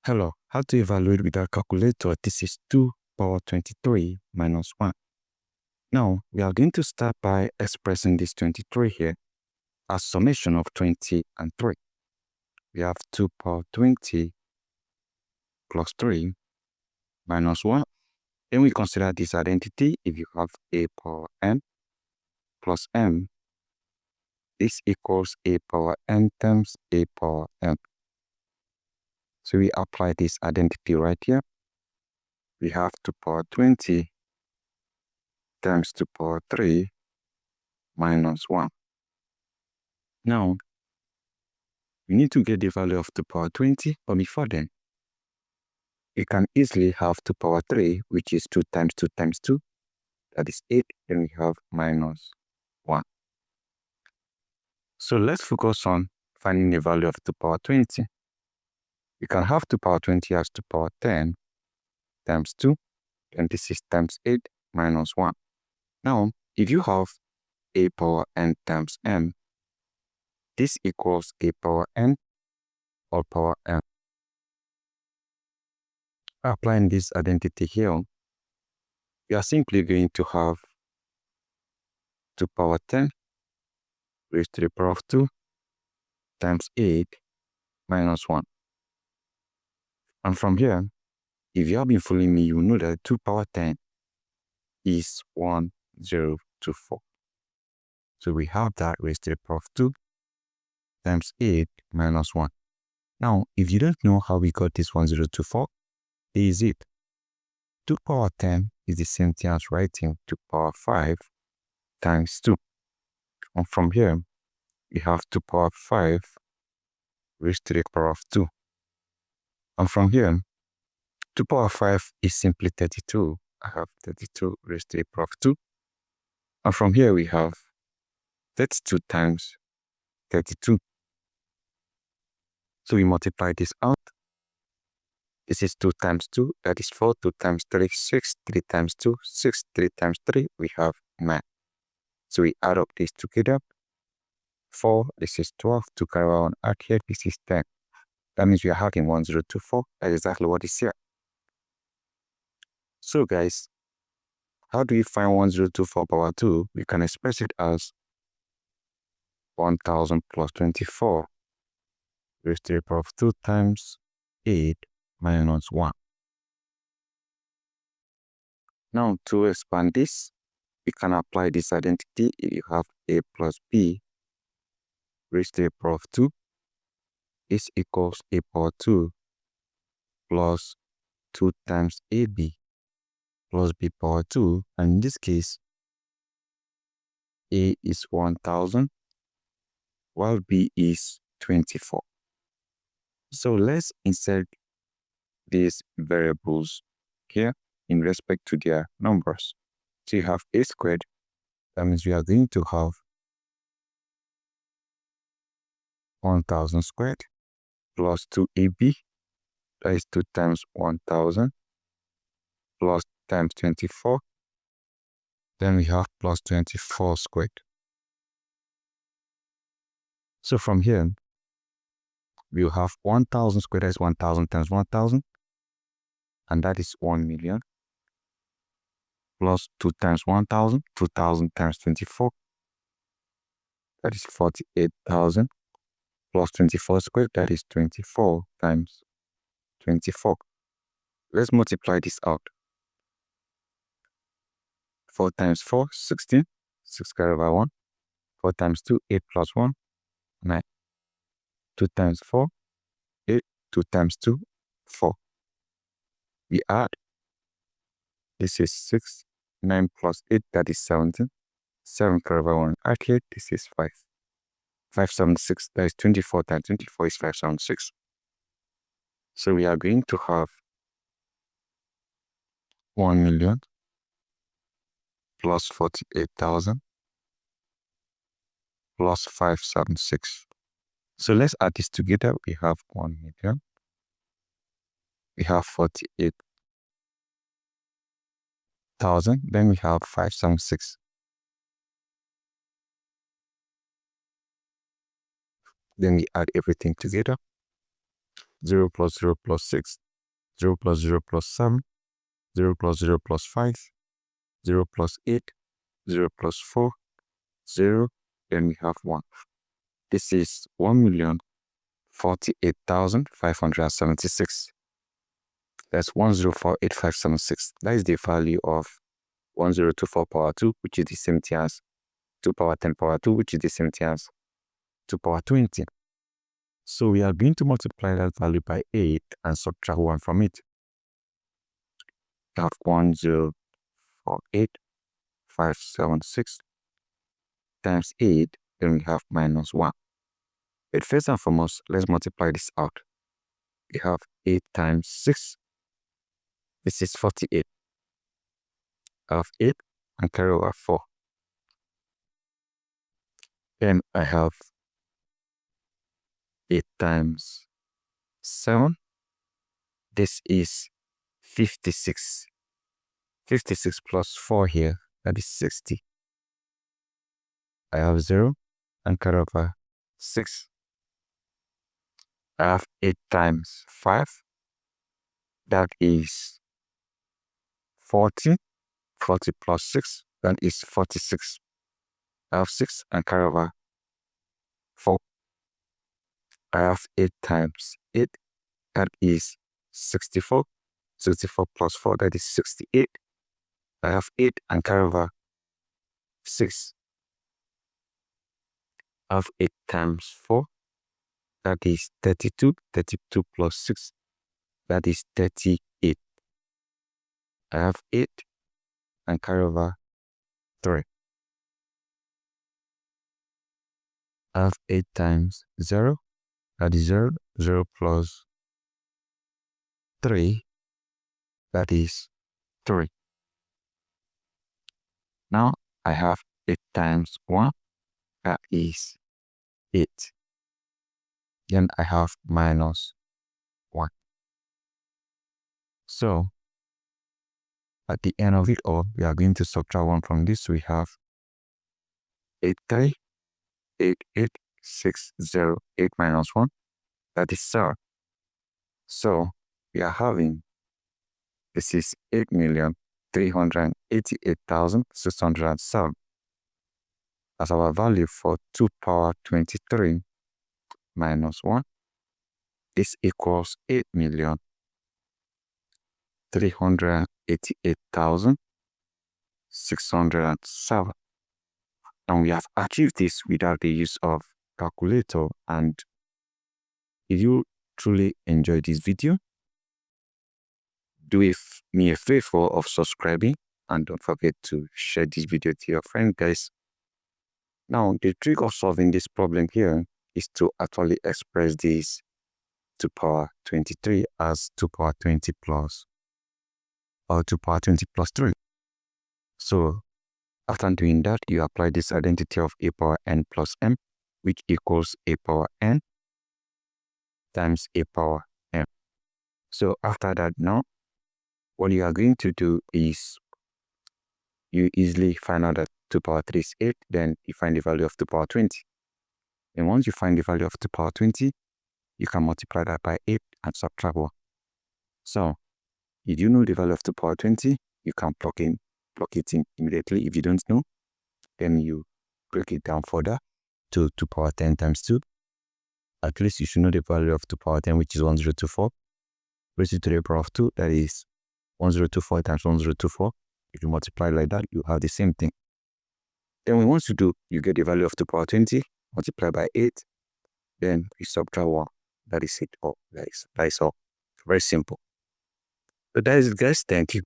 Hello, how to evaluate with our calculator? This is 2 power 23 minus 1. Now, we are going to start by expressing this 23 here as summation of 20 and 3. We have 2 power 20 plus 3 minus 1. Then we consider this identity. If you have a power n plus m, this equals a power n times a power m. So we apply this identity right here. We have 2 power 20 times 2 power 3 minus 1. Now, we need to get the value of 2 power 20, but before then, we can easily have 2 power 3, which is 2 times 2 times 2, that is 8, then we have minus 1. So let's focus on finding the value of 2 power 20. We can have 2 power 20 as 2 power 10 times 2, and this is times 8 minus 1. Now, if you have a power n times m, this equals a power n or power m. Applying this identity here, we are simply going to have 2 power 10 raised to the power of 2 times 8 minus 1. And from here, if you have been following me, you know that 2 power 10 is 1024. So we have that raised to the power of 2 times 8 minus 1. Now, if you don't know how we got this 1024, here is it. 2 power 10 is the same thing as writing 2 power 5 times 2. And from here, we have 2 power 5 raised to the power of 2. And from here, 2 power 5 is simply 32. I have 32 raised to the power of 2. And from here, we have 32 times 32. So we multiply this out. This is 2 times 2, that is 4. 2 times 3, 6. 3 times 2, 6. 3 times 3, we have 9. So we add up these together. 4, this is 12. To carry on out here, this is 10. That means we are having 1024. That's exactly what is here. So guys, how do we find 1024 power 2? We can express it as 1000 plus 24 raised to the power of 2 times 8 minus 1. Now, to expand this, we can apply this identity. If you have a plus b raised to the power of 2, this equals a power 2 plus 2 times ab plus b power 2. And in this case, a is 1000, while b is 24. So let's insert these variables here in respect to their numbers. So you have a squared. That means we are going to have 1000 squared plus 2ab, that is 2 times 1000 plus times 24. Then we have plus 24 squared. So from here, we'll have 1000 squared, that is 1000 times 1000, and that is 1 million, plus 2 times 1000, 2000 times 24, that is 48,000, plus 24 squared, that is 24 times 24. Let's multiply this out. 4 times 4, 16, 6 squared over 1. 4 times 2, 8 plus 1, 9. 2 times 4, 8. 2 times 2, 4. We add. This is 6. 9 plus 8, that is 17. 7 squared over 1. Arcade, this is 5. 576, that is 24 times 24 is 576. So we are going to have 1 million plus 48,000 plus 576. So let's add this together. We have 1 million. We have 48,000. Then we have 576. Then we add everything together. 0 plus 0 plus 6, 0 plus 0 plus 7, 0 plus 0 plus 5, 0 plus 8, 0 plus 4, 0, then we have 1. This is 1,048,576. That's 1048576. That is the value of 1024 power 2, which is the same thing as 2 power 10 power 2, which is the same thing as 2 power 20. So we are going to multiply that value by 8 and subtract 1 from it. We have 1048576 times 8, then we have minus 1. But first and foremost, let's multiply this out. We have 8 times 6. This is 48. I have 8 and carry over 4. Then I have 8 times 7. This is 56. 56 plus 4 here, that is 60. I have 0 and carry over 6. I have 8 times 5. That is 40. 40 plus 6, that is 46. I have 6 and carry over 4. I have 8 times 8. That is 64. 64 plus 4, that is 68. I have 8 and carry over 6. I have 8 times 4. That is 32. 32 plus 6, that is 38. I have 8 and carry over 3. I have 8 times 0. That is 0. 0 plus 3, that is 3. Now I have 8 times 1. That is 8. Then I have minus 1. So at the end of it all, we are going to subtract 1 from this. We have 8,388,608 minus 1. That is 0. So we are having, this is 8,388,607 as our value for 2 power 23 minus 1. This equals 8,388,607. And we have achieved this without the use of calculator. And if you truly enjoyed this video, do me a favor of subscribing and don't forget to share this video to your friends, guys. Now, the trick of solving this problem here is to actually express this 2 power 23 as 2 power 20 plus, or 2 power 20 plus 3. So after doing that, you apply this identity of a power n plus m, which equals a power n times a power m. So after that, now, what you are going to do is you easily find out that 2 power 3 is 8, then you find the value of 2 power 20. And once you find the value of 2 power 20, you can multiply that by 8 and subtract 1. So if you know the value of 2 power 20, you can plug it in immediately. If you don't know, then you break it down further to 2 power 10 times 2. At least you should know the value of 2 power 10, which is 1024. Raise it to the power of 2, that is 1024 times 1024. If you multiply like that, you have the same thing. Then once you do, you get the value of 2 power 20, multiply by 8, then you subtract 1. That is it all, guys. That is all. Very simple. So that is it, guys. Thank you.